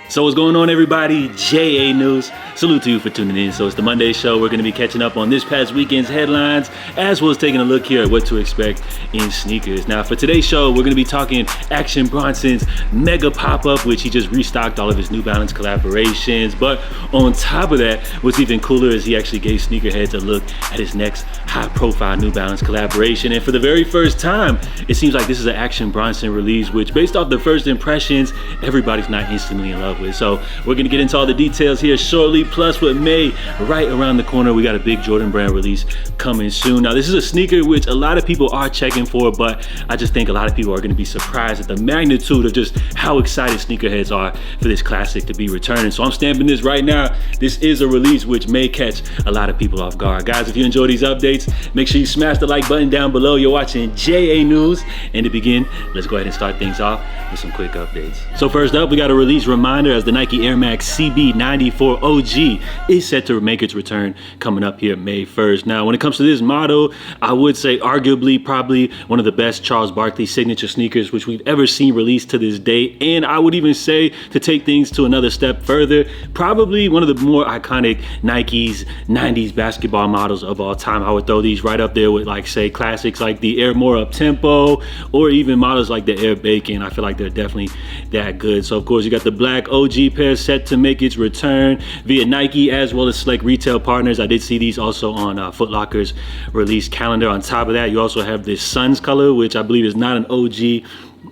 So what's going on, everybody? JA News. Salute to you for tuning in. So it's the Monday show. We're going to be catching up on this past weekend's headlines, as well as taking a look here at what to expect in sneakers. Now, for today's show, we're going to be talking Action Bronson's mega pop-up, which he just restocked all of his New Balance collaborations. But on top of that, what's even cooler is he actually gave sneakerheads a look at his next high-profile New Balance collaboration. And for the very first time, it seems like this is an Action Bronson release, which based off the first impressions, everybody's not instantly in love with. So we're going to get into all the details here shortly. Plus, with May right around the corner, we got a big Jordan brand release coming soon. Now, this is a sneaker which a lot of people are checking for, but I just think a lot of people are going to be surprised at the magnitude of just how excited sneakerheads are for this classic to be returning. So I'm stamping this right now. This is a release which may catch a lot of people off guard. Guys, if you enjoy these updates, make sure you smash the like button down below. You're watching JA News. And to begin, let's go ahead and start things off with some quick updates. So first up, we got a release reminder as the Nike Air Max CB94 OG is set to make its return coming up here May 1st. Now, when it comes to this model, I would say arguably probably one of the best Charles Barkley signature sneakers which we've ever seen released to this day. And I would even say, to take things to another step further, probably one of the more iconic Nike's 90s basketball models of all time. I would throw these right up there with, like, say, classics like the Air More Up Tempo, or even models like the Air Bacon. I feel like they're definitely that good. So of course you got the black OG pair set to make its return via Nike as well as select retail partners. I did see these also on Foot Locker's release calendar. On top of that, you also have this Suns color, which I believe is not an OG,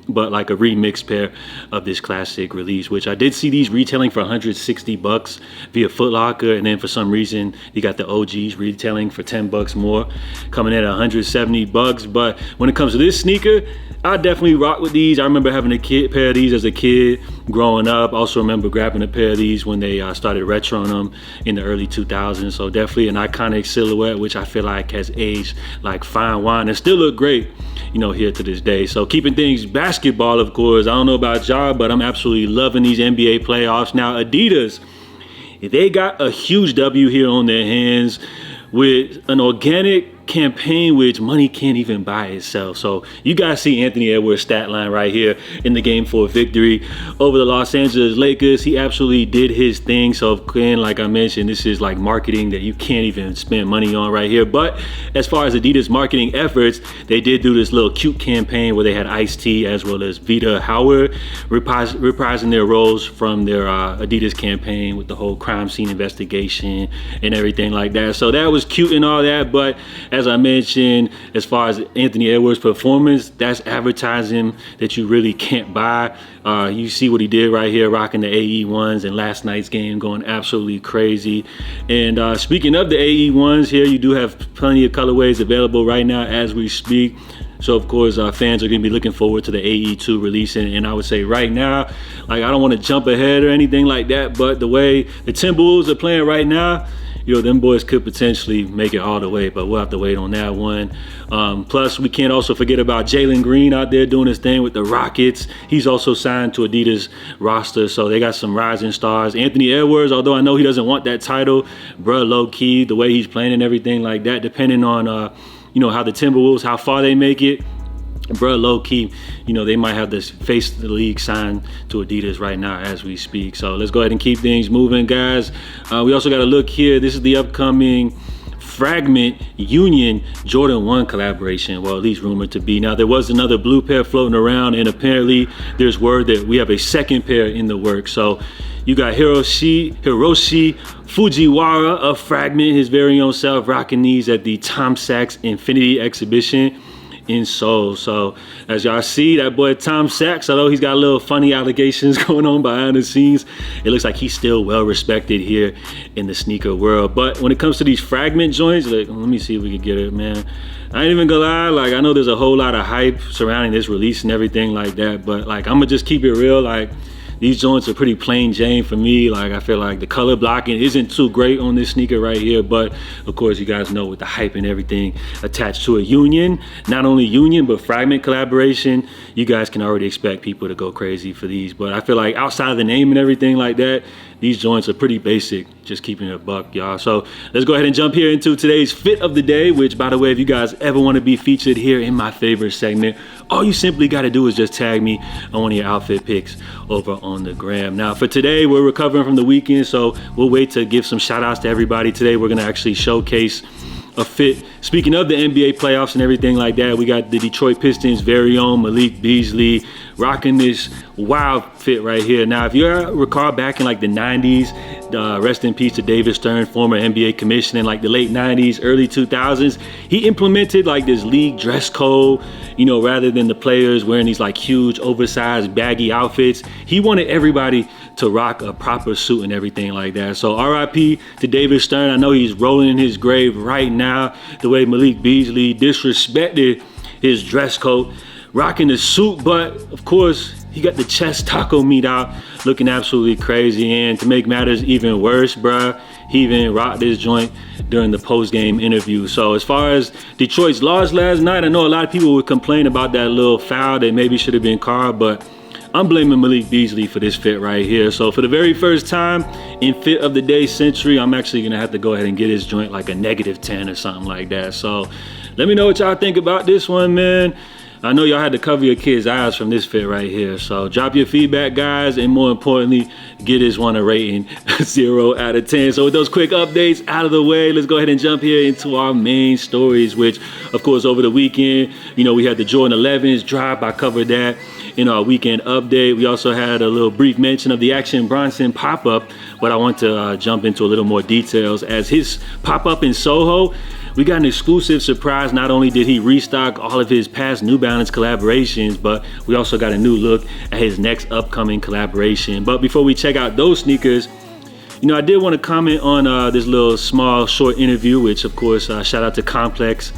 but like a remix pair of this classic release, which I did see these retailing for $160 via Foot Locker. And then for some reason, you got the OGs retailing for $10 more, coming in at $170. But when it comes to this sneaker, I definitely rock with these. I remember having a pair of these as a kid growing up. I also remember grabbing a pair of these when they started retroing them in the early 2000s. So definitely an iconic silhouette, which I feel like has aged like fine wine and still look great, you know, here to this day. So keeping things basketball, of course, I don't know about y'all, but I'm absolutely loving these NBA playoffs. Now, Adidas, they got a huge W here on their hands with an organic campaign which money can't even buy itself. So you guys see Anthony Edwards' stat line right here in the game for victory over the Los Angeles Lakers. He absolutely did his thing. So again, like I mentioned, this is like marketing that you can't even spend money on right here. But as far as Adidas marketing efforts, they did do this little cute campaign where they had Ice-T as well as Vita Howard reprising their roles from their Adidas campaign with the whole crime scene investigation and everything like that. So that was cute and all that, but as I mentioned, as far as Anthony Edwards' performance, that's advertising that you really can't buy. You see what he did right here, rocking the AE1s in last night's game, going absolutely crazy. And speaking of the AE1s here, you do have plenty of colorways available right now as we speak. So of course, fans are gonna be looking forward to the AE2 releasing. And I would say right now, like, I don't wanna jump ahead or anything like that, but the way the Timberwolves are playing right now, you know, them boys could potentially make it all the way, but we'll have to wait on that one. Plus, we can't also forget about Jalen Green out there doing his thing with the Rockets. He's also signed to Adidas roster, so they got some rising stars. Anthony Edwards, although I know he doesn't want that title, bruh, low key, the way he's playing and everything like that, depending on, you know, how the Timberwolves, how far they make it, bro, low key, you know, they might have this face of the league signed to Adidas right now as we speak. So let's go ahead and keep things moving, guys. We also got to look here. This is the upcoming Fragment Union Jordan 1 collaboration, well, at least rumored to be. Now, there was another blue pair floating around, and apparently there's word that we have a second pair in the works. So you got Hiroshi Fujiwara of Fragment, his very own self, rocking these at the Tom Sachs Infinity exhibition in Seoul. So as y'all see, that boy Tom Sachs, although he's got a little funny allegations going on behind the scenes, it looks like he's still well respected here in the sneaker world. But when it comes to these Fragment joints, like, let me see if we can get it, man. I ain't even gonna lie, like, I know there's a whole lot of hype surrounding this release and everything like that, but like, I'm gonna just keep it real. Like, these joints are pretty plain Jane for me. Like, I feel like the color blocking isn't too great on this sneaker right here, but of course you guys know with the hype and everything attached to a Union, not only Union but Fragment collaboration, you guys can already expect people to go crazy for these. But I feel like outside of the name and everything like that, these joints are pretty basic, just keeping it a buck, y'all. So let's go ahead and jump here into today's fit of the day, which, by the way, if you guys ever want to be featured here in my favorite segment, all you simply got to do is just tag me on one of your outfit pics over on the gram. Now for today, we're recovering from the weekend, so we'll wait to give some shout outs to everybody. Today we're gonna actually showcase a fit. Speaking of the NBA playoffs and everything like that, we got the Detroit Pistons' very own Malik Beasley rocking this wild fit right here. Now, if you recall back in like the 90s, rest in peace to David Stern, former NBA commissioner, in like the late 90s, early 2000s, he implemented like this league dress code, you know, rather than the players wearing these like huge oversized baggy outfits. He wanted everybody to rock a proper suit and everything like that. So RIP to David Stern. I know he's rolling in his grave right now, the way Malik Beasley disrespected his dress code, rocking the suit, but of course he got the chest taco meat out, looking absolutely crazy. And to make matters even worse, bruh, he even rocked this joint during the post-game interview. So as far as Detroit's loss last night, I know a lot of people would complain about that little foul that maybe should have been called, but I'm blaming Malik Beasley for this fit right here. So for the very first time in fit of the day century, I'm actually gonna have to go ahead and get his joint like a -10 or something like that. So let me know what y'all think about this one, man. I know y'all had to cover your kids' eyes from this fit right here. So drop your feedback, guys, and more importantly, get this one a rating 0 out of 10. So with those quick updates out of the way, let's go ahead and jump here into our main stories, which of course over the weekend, you know, we had the Jordan 11s drop. I covered that in our weekend update. We also had a little brief mention of the Action Bronson pop-up, but I want to jump into a little more details as his pop-up in Soho. We got an exclusive surprise. Not only did he restock all of his past New Balance collaborations, but we also got a new look at his next upcoming collaboration. But before we check out those sneakers, you know, I did want to comment on this little small short interview, which of course, shout out to Complex.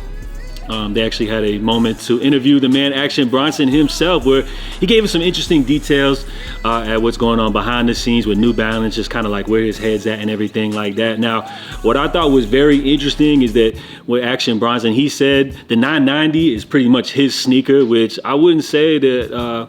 They actually had a moment to interview the man Action Bronson himself, where he gave us some interesting details at what's going on behind the scenes with New Balance, just kind of like where his head's at and everything like that. Now, what I thought was very interesting is that with Action Bronson, he said the 990 is pretty much his sneaker, which I wouldn't say that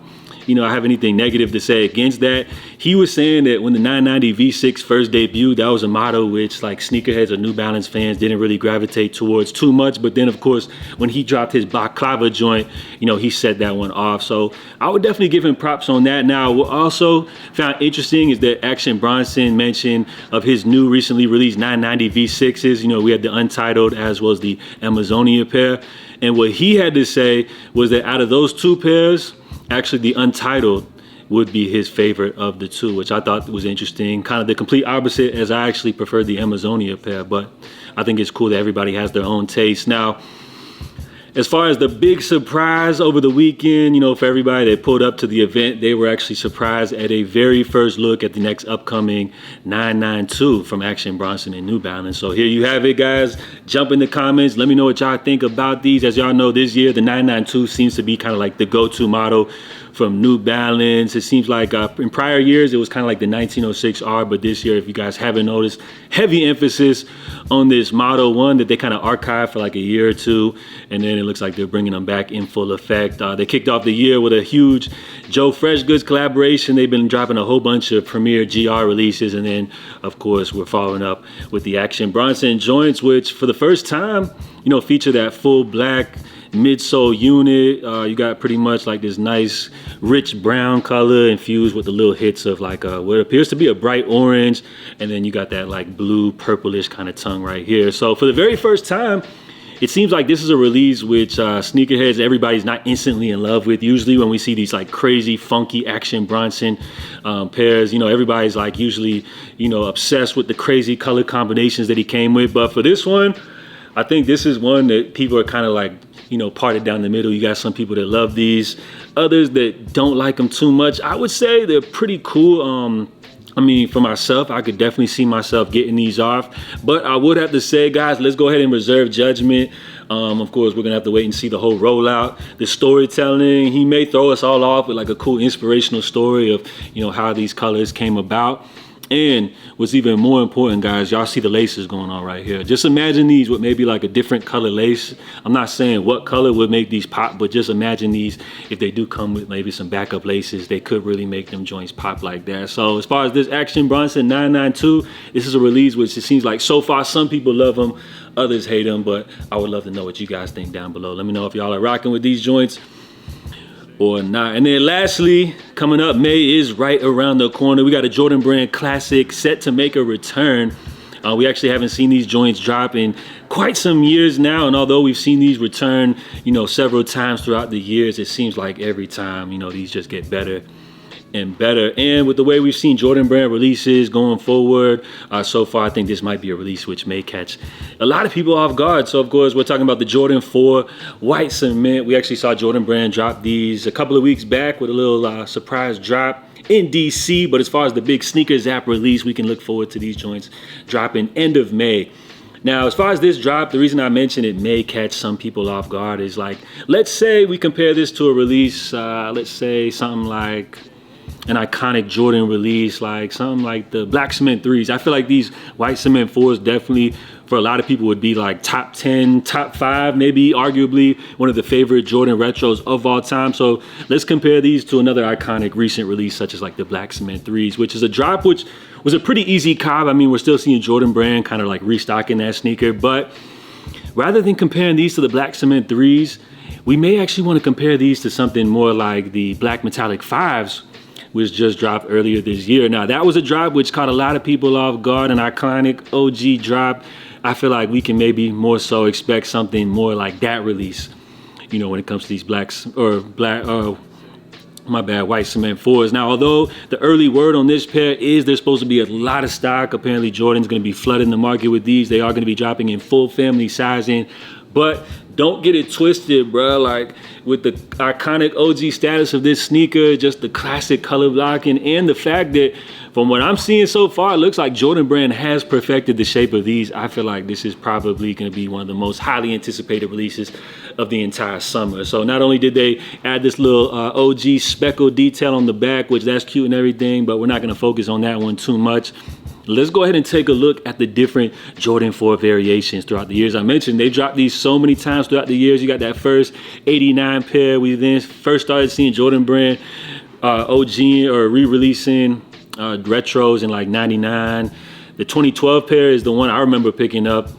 you know, I have anything negative to say against that. He was saying that when the 990 V6 first debuted, that was a model which like sneakerheads or New Balance fans didn't really gravitate towards too much. But then of course, when he dropped his Balaclava joint, you know, he set that one off. So I would definitely give him props on that. Now, what I also found interesting is that Action Bronson mentioned of his new recently released 990 V6s. You know, we had the Untitled as well as the Amazonia pair. And what he had to say was that out of those two pairs, actually the Untitled would be his favorite of the two, which I thought was interesting. Kind of the complete opposite, as I actually prefer the Amazonia pair, but I think it's cool that everybody has their own taste. Now, as far as the big surprise over the weekend, you know, for everybody that pulled up to the event, they were actually surprised at a very first look at the next upcoming 992 from Action Bronson and New Balance. So here you have it, guys. Jump in the comments. Let me know what y'all think about these. As y'all know, this year, the 992 seems to be kind of like the go-to model from New Balance. It seems like in prior years, it was kind of like the 1906R, but this year, if you guys haven't noticed, heavy emphasis on this Model 1 that they kind of archived for like a year or two, and then it looks like they're bringing them back in full effect. They kicked off the year with a huge Joe Freshgoods collaboration. They've been dropping a whole bunch of premier GR releases, and then, of course, we're following up with the Action Bronson joints, which for the first time, you know, feature that full black midsole unit. You got pretty much like this nice rich brown color infused with the little hits of like what appears to be a bright orange, and then you got that like blue purplish kind of tongue right here. So for the very first time, it seems like this is a release which sneakerheads, everybody's not instantly in love with. Usually when we see these like crazy funky Action Bronson pairs, you know, everybody's like usually, you know, obsessed with the crazy color combinations that he came with. But for this one, I think this is one that people are kind of like, you know, parted down the middle. You got some people that love these, others that don't like them too much. I would say they're pretty cool. I mean, for myself, I could definitely see myself getting these off, but I would have to say, guys, let's go ahead and reserve judgment. Of course, we're gonna have to wait and see the whole rollout, the storytelling. He may throw us all off with like a cool inspirational story of, you know, how these colors came about. And what's even more important, guys, y'all see the laces going on right here. Just imagine these with maybe like a different color lace. I'm not saying what color would make these pop, but just imagine these, if they do come with maybe some backup laces, they could really make them joints pop like that. So as far as this Action Bronson 992, this is a release which it seems like so far some people love them, others hate them, but I would love to know what you guys think down below. Let me know if y'all are rocking with these joints. or not. And then lastly, coming up, May is right around the corner. We got a Jordan Brand Classic set to make a return. We actually haven't seen these joints drop in quite some years now, and although we've seen these return, several times throughout the years, it seems like every time, these just get better and better. And with the way we've seen Jordan Brand releases going forward, so far, I think this might be a release which may catch a lot of people off guard. So of course, we're talking about the Jordan 4 White Cement. We actually saw Jordan Brand drop these a couple of weeks back with a little surprise drop in DC, but as far as the big sneakers app release, we can look forward to these joints dropping end of May. Now, as far as this drop, the reason I mentioned it may catch some people off guard is like, let's say we compare this to a release, let's say something like an iconic Jordan release, like something like the Black Cement 3s. I feel like these White Cement 4s definitely, for a lot of people, would be like top 10, top 5, maybe arguably one of the favorite Jordan retros of all time. So let's compare these to another iconic recent release, such as like the Black Cement 3s, which is a drop which was a pretty easy cop. I mean, we're still seeing Jordan Brand kind of like restocking that sneaker, but rather than comparing these to the Black Cement 3s, we may actually want to compare these to something more like the Black Metallic 5s, which just dropped earlier this year. Now, that was a drop which caught a lot of people off guard, an iconic OG drop. I feel like we can maybe more so expect something more like that release, when it comes to these White Cement 4s. Now, although the early word on this pair is there's supposed to be a lot of stock, apparently Jordan's going to be flooding the market with these. They are going to be dropping in full family sizing, but don't get it twisted, bro. Like, with the iconic OG status of this sneaker, just the classic color blocking, and the fact that from what I'm seeing so far, it looks like Jordan Brand has perfected the shape of these. I feel like this is probably going to be one of the most highly anticipated releases of the entire summer. So not only did they add this little OG speckle detail on the back, which that's cute and everything, but we're not going to focus on that one too much. Let's go ahead and take a look at the different Jordan 4 variations throughout the years. I mentioned they dropped these so many times throughout the years. You got that first 89 pair. We then first started seeing Jordan Brand OG or re-releasing retros in like 99. The 2012 pair is the one I remember picking up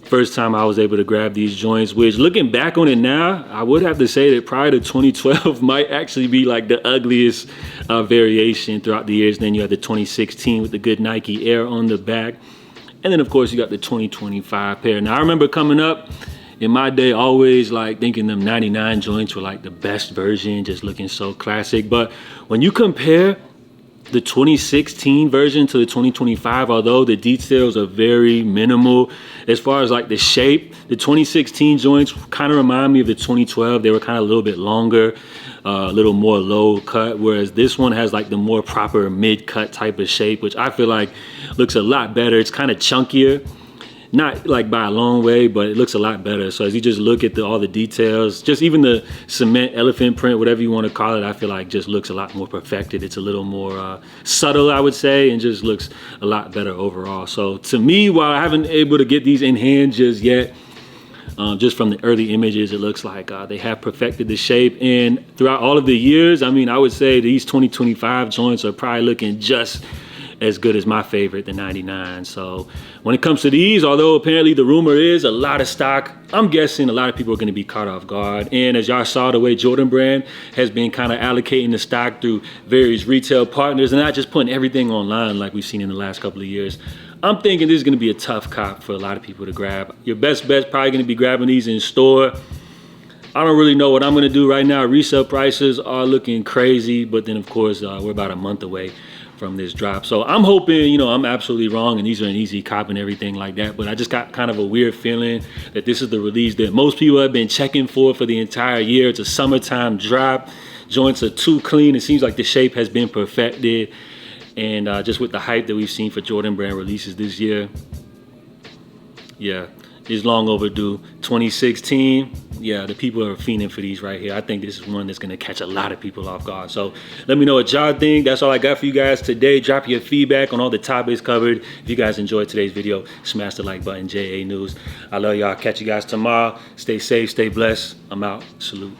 first time I was able to grab these joints, which looking back on it now, I would have to say that prior to 2012 might actually be like the ugliest variation throughout the years. Then you had the 2016 with the good Nike Air on the back. And then of course you got the 2025 pair. Now I remember coming up in my day, always like thinking them 99 joints were like the best version, just looking so classic. But when you compare the 2016 version to the 2025, although the details are very minimal as far as like the shape, the 2016 joints kind of remind me of the 2012. They were kind of a little bit longer, a little more low cut, whereas this one has like the more proper mid cut type of shape, which I feel like looks a lot better. It's kind of chunkier, not like by a long way, but it looks a lot better. So as you just look at all the details, just even the cement elephant print, whatever you want to call it, I feel like just looks a lot more perfected. It's a little more subtle, I would say, and just looks a lot better overall. So to me, while I haven't been able to get these in hand just yet, just from the early images, it looks like they have perfected the shape. And throughout all of the years, I mean, I would say these 2025 joints are probably looking just as good as my favorite, the 99. So when it comes to these, although apparently the rumor is a lot of stock, I'm guessing a lot of people are going to be caught off guard. And as y'all saw, the way Jordan Brand has been kind of allocating the stock through various retail partners and not just putting everything online like we've seen in the last couple of years, I'm thinking this is going to be a tough cop for a lot of people to grab. Your best bet's probably going to be grabbing these in store. I don't really know what I'm going to do right now. Resale prices are looking crazy, but then of course we're about a month away from this drop. So I'm hoping, I'm absolutely wrong and these are an easy cop and everything like that, but I just got kind of a weird feeling that this is the release that most people have been checking for the entire year. It's a summertime drop. Joints are too clean. It seems like the shape has been perfected. And just with the hype that we've seen for Jordan Brand releases this year, yeah, it's long overdue. 2016, yeah, the people are fiending for these right here. I think this is one that's gonna catch a lot of people off guard. So let me know what y'all think. That's all I got for you guys today. Drop your feedback on all the topics covered. If you guys enjoyed today's video, smash the like button, JA News. I love y'all. Catch you guys tomorrow. Stay safe, stay blessed. I'm out. Salute.